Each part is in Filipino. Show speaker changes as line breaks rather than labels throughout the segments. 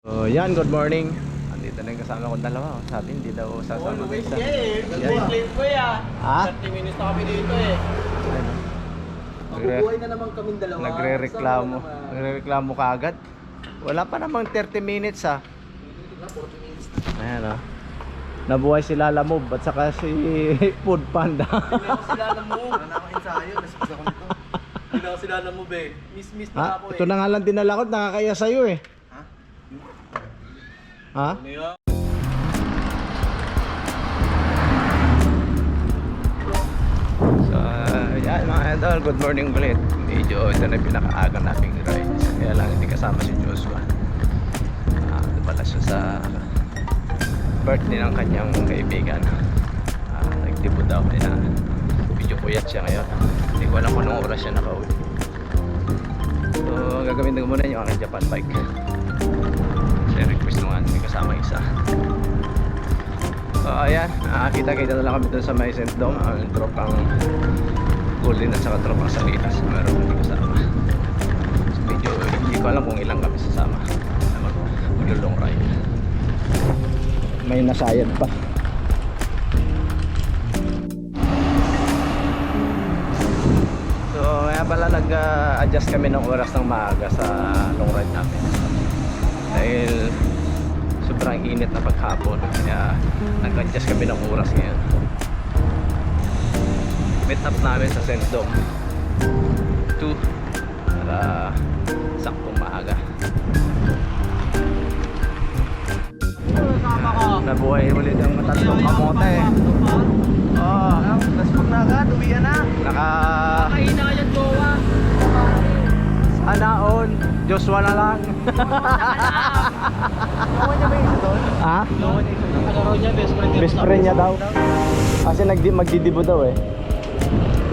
So yan, good morning. Andito na yung kasama kong dalawa. Sabi hindi daw sasama ko isa.
Nag-claim ko
Ha?
30 minutes na kami dito eh.
Ano?
Mabubuhay na naman kaming dalawa.
Nagre-reklamo. Nagre-reklamo ka agad. Wala pa namang 30 minutes ha.
40 minutes.
Ayan o. Nabuhay si Lala Move at saka si Food Panda.
Hindi ako sila alam mo. Wala na akong ensayo. Nasipis ako nito. Hindi na ako sila alam mo be. Miss na
Ha?
ako eh.
Ito na nga lang dinala ko. Nakakaya sa'yo eh. Ha?
Ano yun?
So, yan mga idol, good morning ulit. Medyo ito na yung pinakaaga naming rides. Kaya lang hindi kasama si Joshua. Pala siya sa birthday ng kanyang kaibigan. Nagdebut daw na medyo puyat siya ngayon. Hindi ko alam kung anong oras siya nakauwi. So, gagawin ko muna yung aking Japan bike. Kasi request nung may kasama isa. So ayan, kita-kita na lang kami dun sa may St. Dom. Ang tropang Golden at saka tropang Salinas. Meron kami kasama. So medyo hindi ko alam kung ilang kami sasama na mag-long ride. May nasayad pa. So kaya pala nag-adjust kami ng oras ng maaga sa long ride namin. Dahil sobrang init na paghapon, kaya nag-adjust kami ng oras ngayon. Meet up namin sa St. Dom 2 para saktong maaga. Nabuhay ulit ang tatlong kamote. Oh, let's pag na agad, uwian na.
Nakahina ka yan, Goa.
Anaon, Joshua na lang.
Nakuha niya ba yung isa doon?
Ha?
Nakuha niya, best friend niya.
Best friend niya daw. Kasi magdidibo daw eh.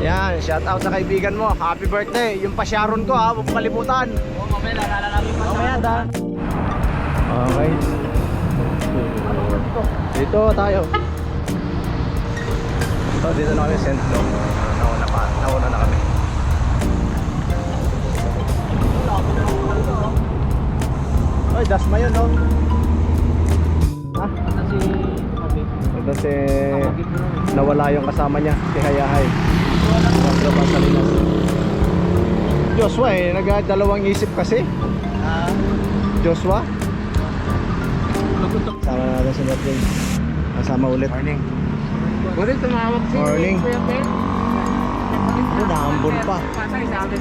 Yan, shout out sa kaibigan mo. Happy birthday. Yung pasyaron ko ha, huwag mo kalimutan.
Oo, mamaya lalala namin pa.
Mamaya dan. Okay. Dito tayo. So dito na kami St. Dom. Nauna na kami. Oy, dasma yun no? Ha? Ito si nawala yung kasama niya, si Hayahay. Tropang Salinas. Joshua eh, nagdalawang isip kasi. Joshua. Sama natin si Martin. Kasama ulit. Morning.
Morning, tumawag si
Morning.
Kuya Ben.
Ito, naambon pa.
Patay sa akin.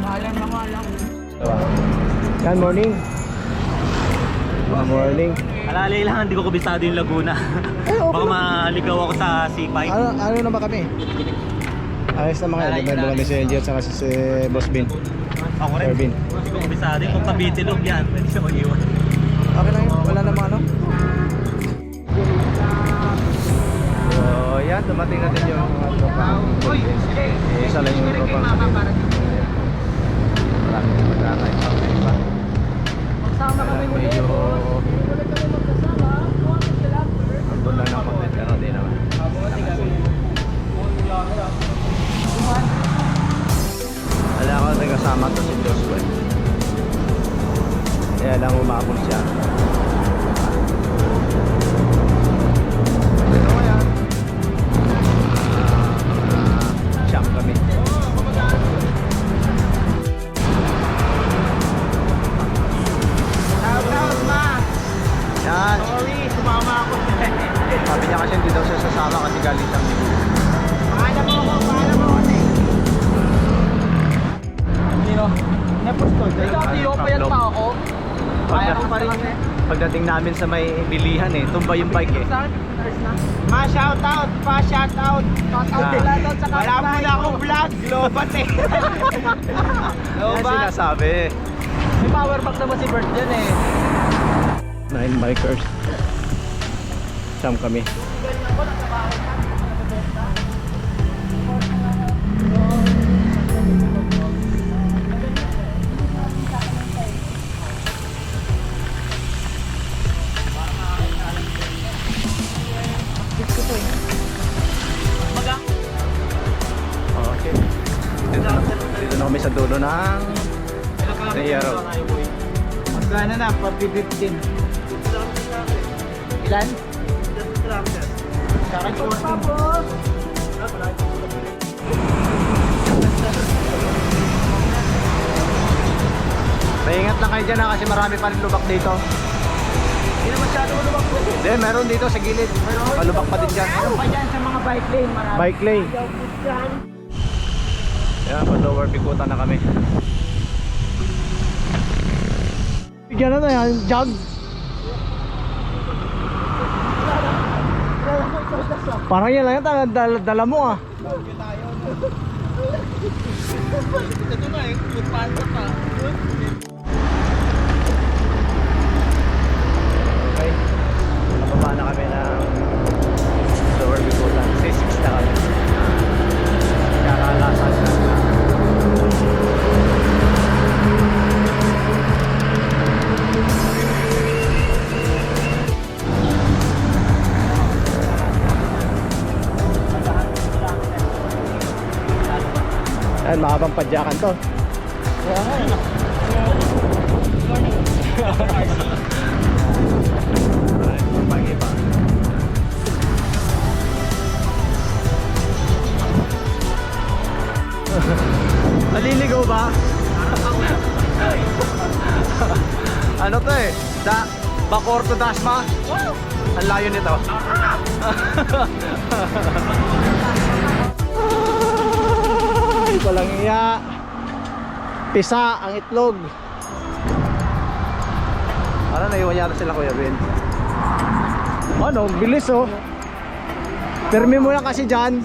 Alam na ko, alam.
Diba? Yan, morning. Morning.
Alalay lang, hindi ko kabisado yung Laguna. Baka maligaw ako sa C5.
Ano naman kami? Ayos na mga element mga messenger at saka si Boss Bin.
Ako rin.
Sir Bin.
Hindi ko kabisado yung kung Cavite-Log yan. Pwede siya mag-iwan.
Okay lang yun, wala namang ano. So yan, dumating natin yung mga tropang Golden. Isa lang yung tropang Salinas. Marami na magkakay pa.
Magsama kami muli.
Medyo
Ulit kami magkasama.
ambon lang ng konti pero di naman. Wala ako nagkasama to si Joshua. Kaya lang umabot siya. Ito ko yan. Siyam kami.
Shout ma.
Yan.
Sorry, sumama ako.
Sabi niya kasi hindi daw siya sasama kasi galing siyang Cebu.
Paalam mo ako, paalam mo ako. Sino? Nepostol. Ikaw, pa yan pa ako. Kaya ko pa rin yun.
Pagdating namin sa may bilihan eh, tumba yung bike eh.
Ma, shout out! Pa, shout out! Shout out
Ah.
sa sa wala mo na akong vlog! Lobat eh!
Yan
Lobat!
sinasabi.
May power bank naman si Bert dyan eh.
9 bikers. Siyam kami. Okay. Dito na kami sa dulo ng Ria Road.
Gana na, pa-15. Ilan? Sa akin, 14.
Maingat lang kayo dyan kasi marami pa rin lubak dito.
Hindi na masyado lubak po.
Hindi, meron dito sa gilid. Malubak pa din dyan.
Meron pa dyan sa mga bike lane. Marami.
Bike lane. Yan, pa-lower Bikutan na kami. Bigyan na yan, jog. Parang yan lang yan, dala mo ah.
Ito na eh, pagpasa pa.
Okay, nababa na kami ng lower Bikutan. C6 na kami. Kakalasan na. Ayan, mahabang padyakan to. Naliligaw ba? Ano to eh? Bacor to Dasma? Ang layo nito. Ay, walang iya. Pisa ang itlog. Ano, naiwan yata sila Kuya Ben. Ano, bilis oh. Termi mo lang kasi dyan.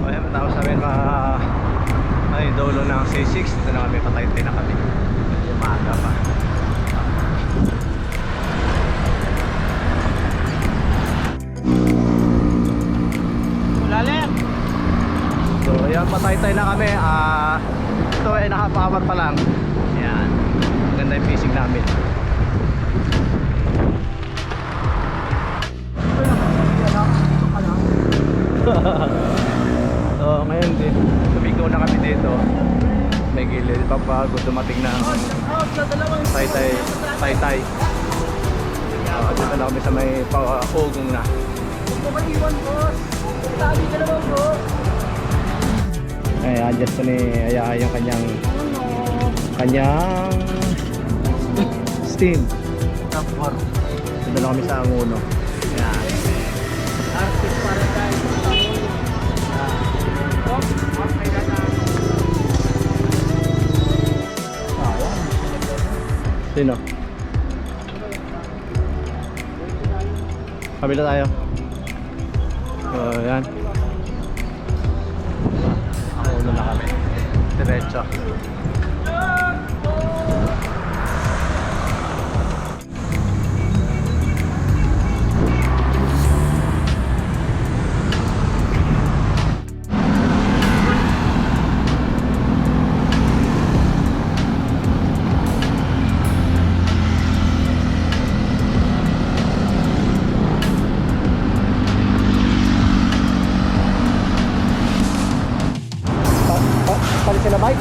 Ayan, matapos namin ay dolo ng C6. Dito na kami, patayin din na kami. Umaga pa.
Lalim.
So ayan, patay-tay na kami. Ito ay nakapawar pa lang. Ayan, maganda yung fishing namin. So ngayon din, tumigaw na kami dito. May gilid, bago dumating ng tay-tay. Dito na kami sa may ugong na.
Kumaliwan, boss. Sabi ka naman, boss.
Ay, adjust ko ni Aya yung kanyang steam.
Tapos,
Dito na kami sa Anguno. Ayan.
artist para tayo.
Sino? Kabila tayo. So, ayan. Anguno na kami. Diretso. Palit sila bike?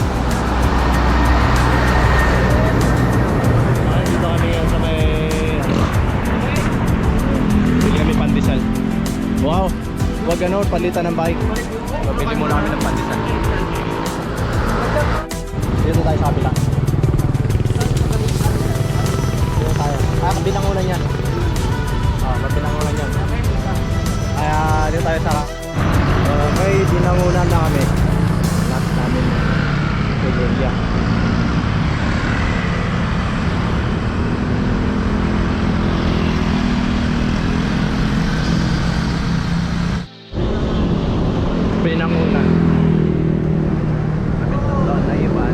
Dito kami ngayon sa may bili kami pandesal. Wow, wag ano, palitan ng bike. Pabili muna kami ng pandesal. Dito tayo sa kabila. Dito tayo. Binangunan yan. Binangunan yan. Kaya dito tayo sa okay, binangunan na kami. Last namin Pagaya. Binangunan. Kami doon na iba.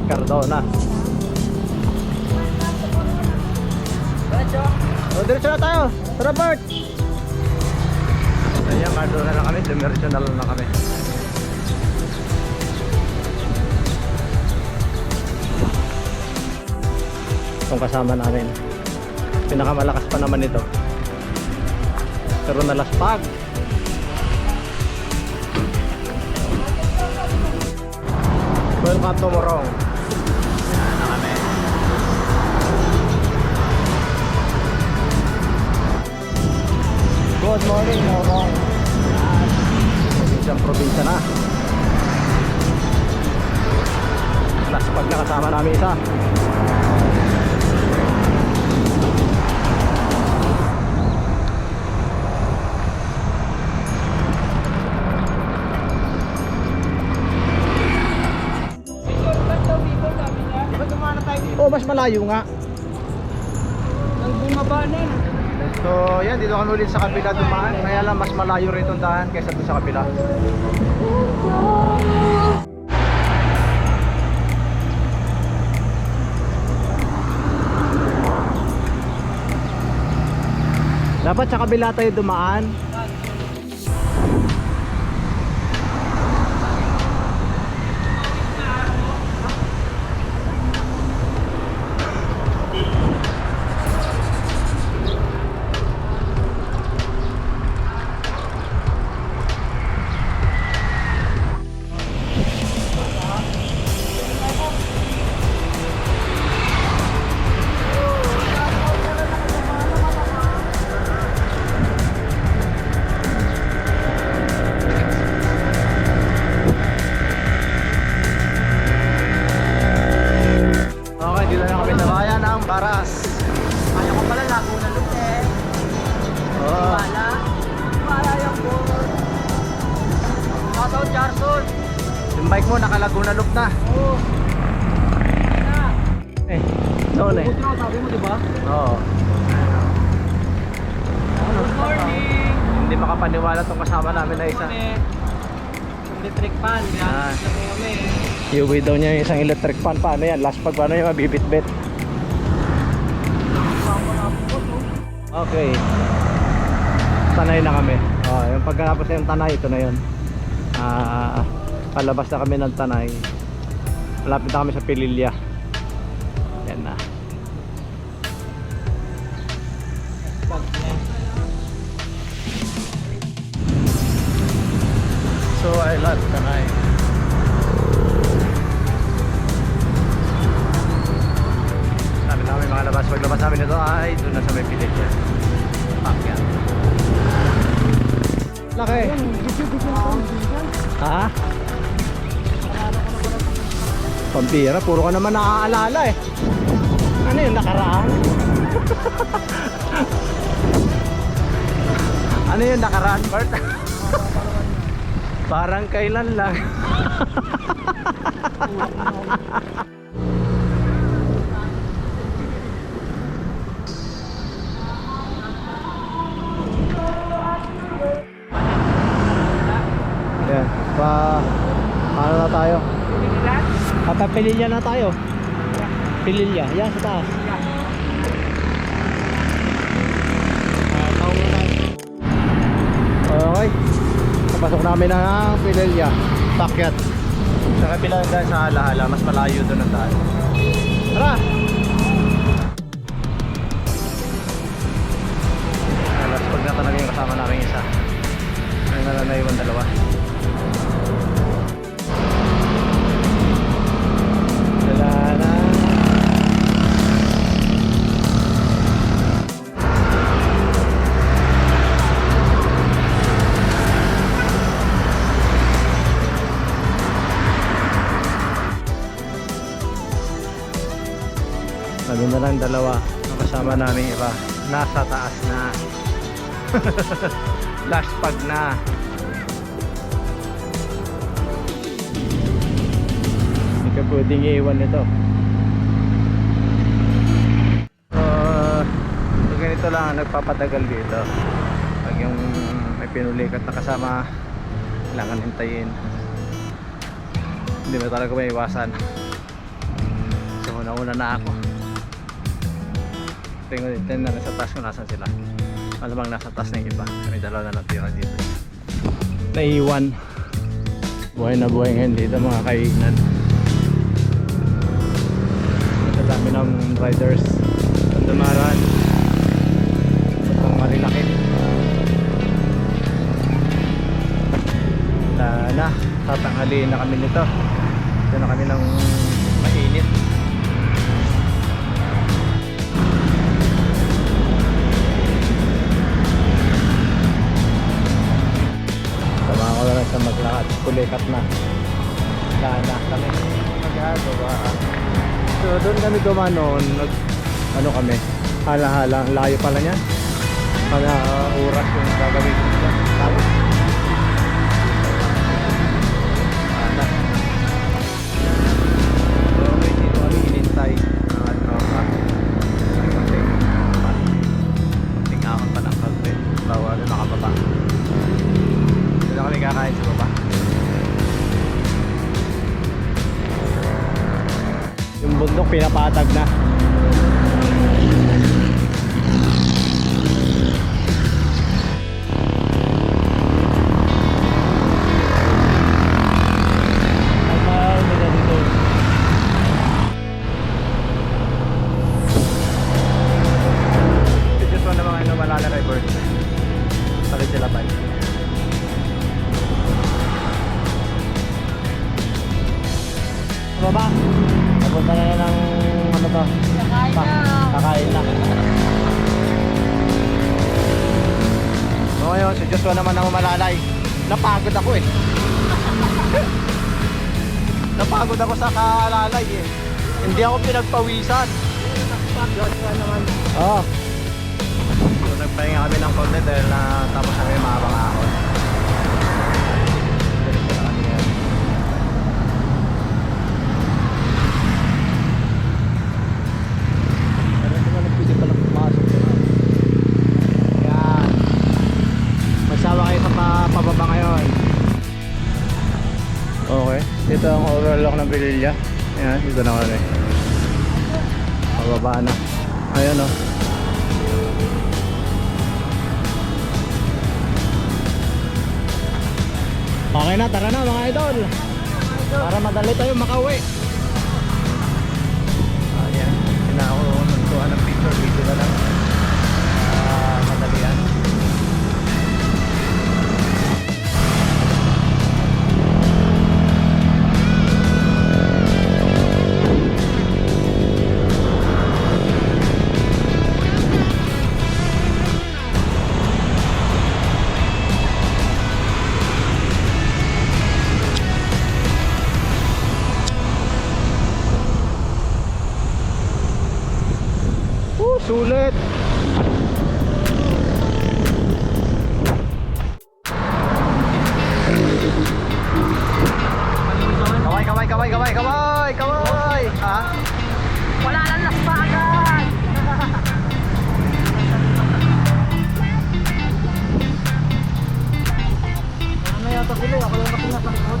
Cardona. O, diretso na tayo. Tara, Bart. Ayan, Cardona na kami. Diretso na lang na kami. Itong kasama namin. Pinakamalakas pa naman ito. Pero nalaspag. Welcome to Morong. Yan na kami. Good morning, Morong. Isang probinsya na. Laspag na kasama namin isa. Oh, mas malayo nga.
Nang bumaba na yun.
So, yan, dito kami ulit sa kabila dumaan. Kaya lang, mas malayo rin itong daan kaysa doon sa kabila. Dapat sa kabila tayo dumaan. Okay, dito na kami sa bayan ng Baras.
Kaya ko pala Laguna Loop eh.
Oh.
Wala yung board. Shoutout Jarson.
Yung bike mo nakalaguna loop na.
Oo.
Eh, doon eh.
Buti na sabi mo diba?
Oo.
Good morning.
Hindi makapaniwala tong kasama namin na isa.
Electric fan.
Ah.
Yan. Kami.
Iuwi daw niya yung isang electric fan. Paano yan? Last pag paano yung mabibit-bit? Okay. Tanay na kami. Oh, yung pagkatapos ng Tanay, ito na yun. Palabas na kami ng Tanay. Malapit na kami sa Pililya. Yan na. So I love Tanay. Sabi namin mga labas. Paglabas namin ito ay doon na sa may Pililya. Pakyan. Laki. Ha? Pampira, puro ka naman naaalala eh. Ano yung nakaraan? Ano yung nakaraan, Bart? Parang kailan lang. Yan, ano na tayo? Pililya na tayo. Pililya, yan sa taas. Okay. Napasok namin ng Pililya. Pakyat. Sa kabila dahil sa Alahala, mas malayo doon ang daan. Tara! Alas pag na talaga yung kasama namin isa. Ay naiwan dalawa. Sabi na lang dalawa ang kasama namin iba nasa taas na. Last pag na. Hindi ka pwedeng iiwan ito. So ganito lang ang nagpapatagal dito. Pag yung may pinulikat na kasama, kailangan hintayin. Hindi mo talaga may iwasan. So una na ako. Tingnan din na sa taas kung nasan sila. Malamang nasa taas na yung iba. Kami dalawa na natira dito. Naiwan. Buhay na buhay ngayon dito mga kainan. Ang dami ng riders ang dumaraan. Itong marilaki. Na, tatanghaliin na kami nito. Ito na kami ng mainit. Sama ko na lang sa maglakad. Kulikat na. Sana kami magagawa. So doon kami dumanoon. Ano kami? Hala-hala. Layo pala niyan. Para oras yung gagawin ko. Tapos hinintay ang tropa. Tingahon pa ng kape. Bawal na nakababa. Doon na kami kakain sa baba. Yung bundok pinapatag na. Baba. Napunta na yan ng ano to? Kakain na. So ngayon, si Joshua naman ang malalay. Napagod ako eh. Napagod ako sa kalalay eh. Hindi ako pinagpawisan. Joshua naman. Oo. So nagpahinga kami ng konti dahil tapos kami mahabang ahon. Pababa ngayon. Okay, dito ang overlook ng Pililla. Ayan, dito na kami. Pababa na. Ayan o. Okay na, tara na mga idol. Para madali tayo makauwi. Ayan, ako nagtuwa ng picture dito na lang. Madalian. Sulit. Kaway. Ha?
Wala lang laspagan. Ano yata sila? Ako lang kasi nasa likod.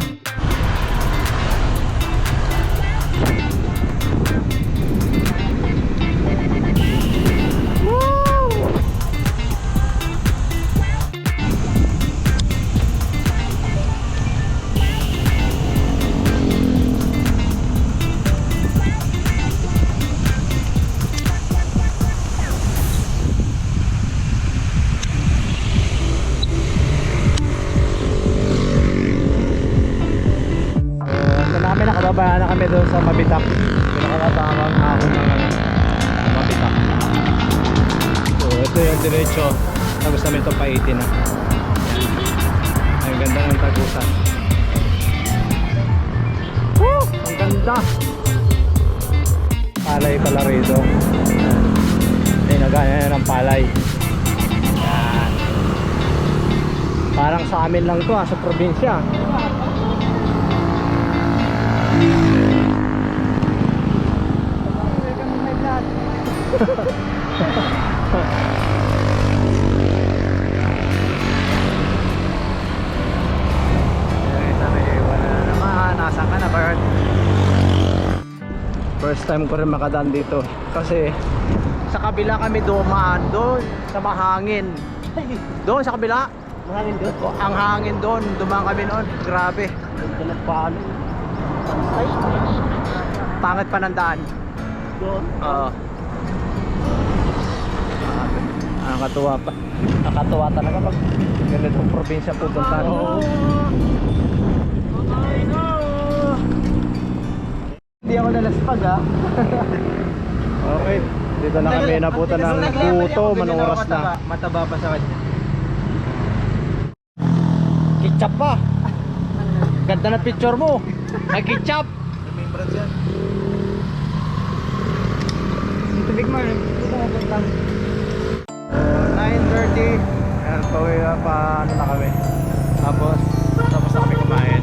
Nakababayan na kami doon sa Mabitak. Pinakatabang ahon ng Mabitak. So ito yung diretso. Tapos namin ito pa-80 na. Ang ganda ng tagusan. Woo! Ang ganda! Palay pala rito. Ay, nagana na ng palay. Yan. Parang sa amin lang to sa probinsya. Nasaan ka na, Bert? First time ko rin makadaan dito kasi sa kabila kami dumaan doon sa mahangin. Doon sa kabila.
Mahangin doon?
Ang hangin doon, dumaan kami noon. Grabe.
Nagpaano?
Pangit pa ng daan.
doon.
Oo. Nakakatuwa pa. Nakakatuwa talaga pag ganitong probinsya pupuntahan.
Hindi ako nalaspag ha.
Okay. Dito na kami nabutan ng Buto. Manong oras na.
Mataba pa sa kanya.
Ketchup pa. Ganda na picture mo. May ketchup.
Remembrance yan. Tubig mo rin.
9:30. Ayan, paano na kami. Tapos na kami kumain.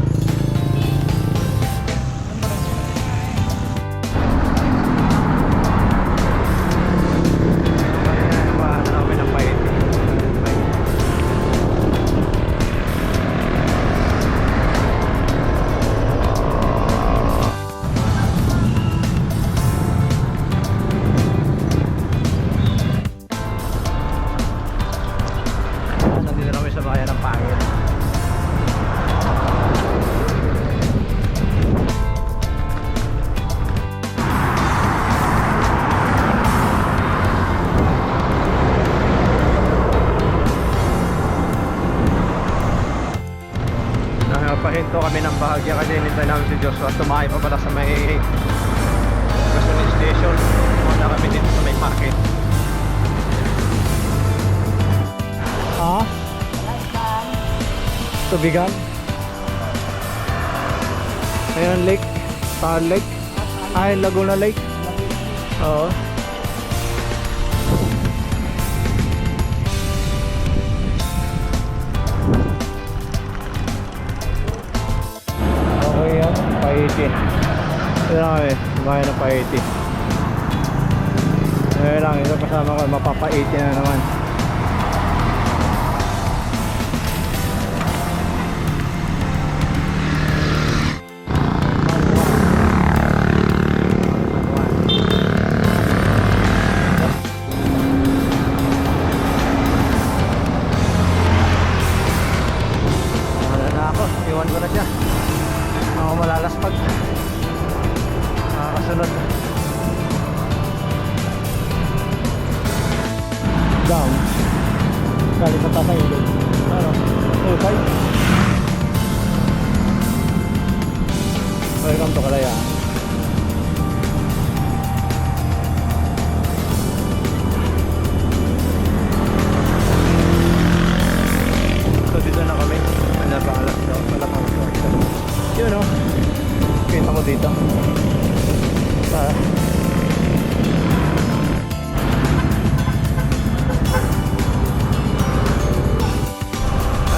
Ayan, paano na kami ng pait. Nandito na kami sa bayan ng Pangil. Nakapahinto kami ng bahagya kasi hinintay namin si Joshua. Tumakay pa pala sa may gasoline station. Muna kami dito sa may market. Ha? Tubigan? Ayun, lake. Taal Lake. Ay, Laguna Lake. Oo. Okay yan, Paiti. Ito na kami, bahay ng Paiti. Ngayon lang, ito kasama ko, mapapaiti na naman. Wala na ako, iwan ko na siya. Ako malalaspag. Nakakasunod. Down. Kali pa tatay ulit. Ano? Okay. Welcome to Kalayaan. So dito na kami. Wala pa alas daw. Wala pa alas. Yun o. Kita mo dito.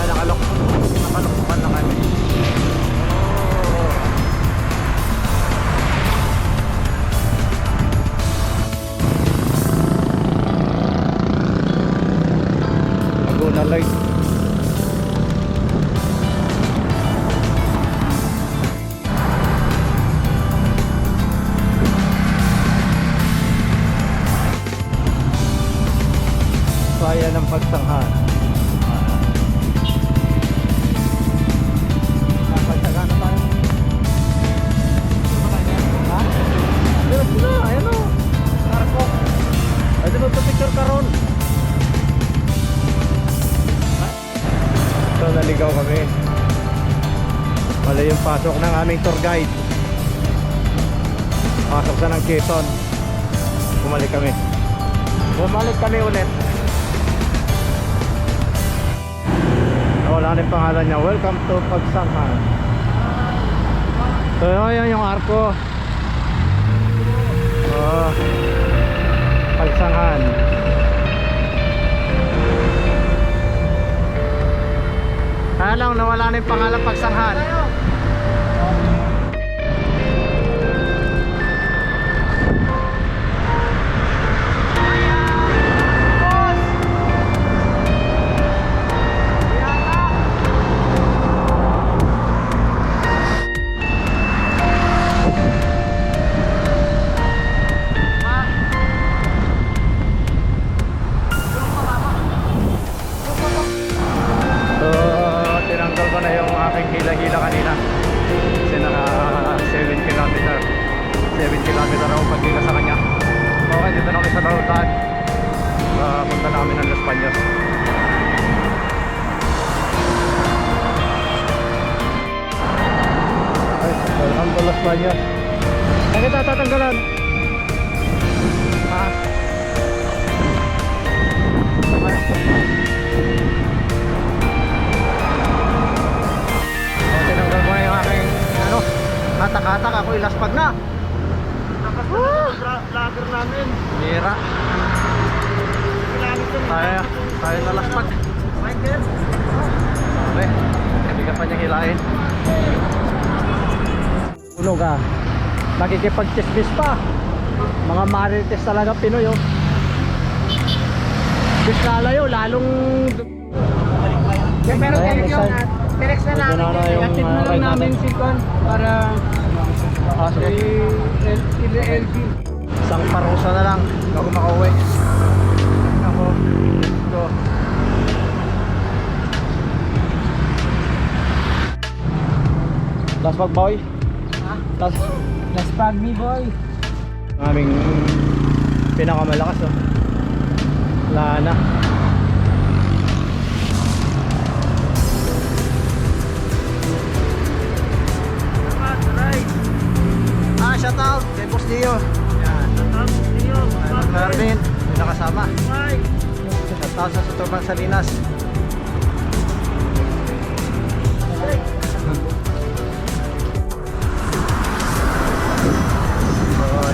Nakalok. Nakalokpan na kami. Laguna Lake. Bayan ng Pagsanghan. Pagsanghan na tayo. Ha? Diretso na, ayan o. Narko. Ay, di magpa-picture ka ron. So, naligaw kami. Wala yung pasok ng aming tour guide. Pasok sa ng Quezon. Bumalik kami. Bumalik kami ulit. Wala na yung pangalan niya. Welcome to Pagsanghan. So yun yung arko. Pagsanghan. Kaya lang nawala na yung pangalan Pagsanghan. Tinanggal ko na yung aking hila-hila kanina. Welcome to Los Baños. Saan kita tatanggalan? Ha? O, tinanggal ko na yung aking ano, katak-katak. Ako ilaspag na.
Vlogger namin.
Mira. Tayo nalaspag.
Michael.
Okay, hindi ka pa niya hilahin. Tulog ah. Nakikipag-chismis pa. Mga marites talaga Pinoy oh. Bis lalayo, lalong...
Pero
Ayan, may sign.
Telex na
Medyo
namin.
na yung
Iatid na
ride
lang namin
natin.
si Con para
Sige.
LP.
Isang parusa na lang bago makauwi. Ako, let's go. Last pag boy.
Ha?
Last
Pag me boy.
aming pinakamalakas oh. Wala na. Shout out kay Boss Dio. Yan. Marvin, yung nakasama. Shout out sa Suturban Salinas.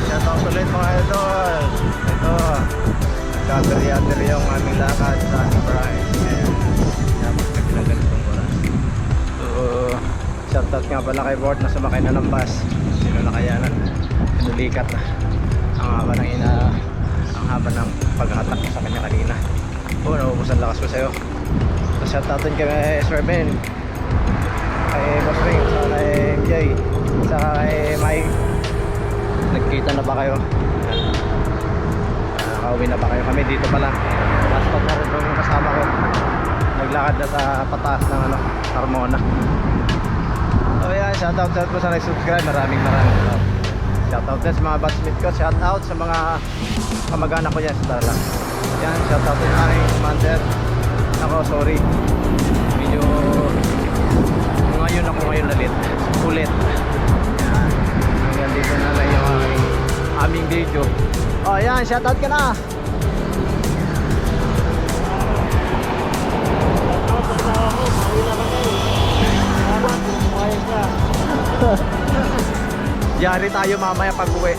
Shout out ulit mga idol. Ito, nagkaberi-aberi yung aming lakad sa aming prize. Dapat ka pinaganitong oras. So, shout out nga pala kay Bort na sumakay na ng bus. Sino na kaya na pinulikat na ang haba ng paghatak ko sa kanya kanina. Naubos ang lakas ko sa'yo. So, shout out din kay Sir Ben, kay Boss Ring, sa kay MJ, sa kay Mike. Nagkita na ba kayo? Nakauwi na ba kayo? Kami dito pa lang. Last pag na rin yung kasama ko. Naglakad na sa pataas ng Carmona. So yan, shoutout po sa nag-subscribe. Maraming salamat. Shoutout din sa mga batchmate ko. Shoutout sa mga kamag-anak ko yan sa Tarlac. Yan, shoutout din sa aking commander. Ako, sorry. Medyo ngayon ako ulit. Yan. Hanggang dito na lang yung aming video. Oh yan, shoutout ka na. Yari tayo mamaya pag uwi.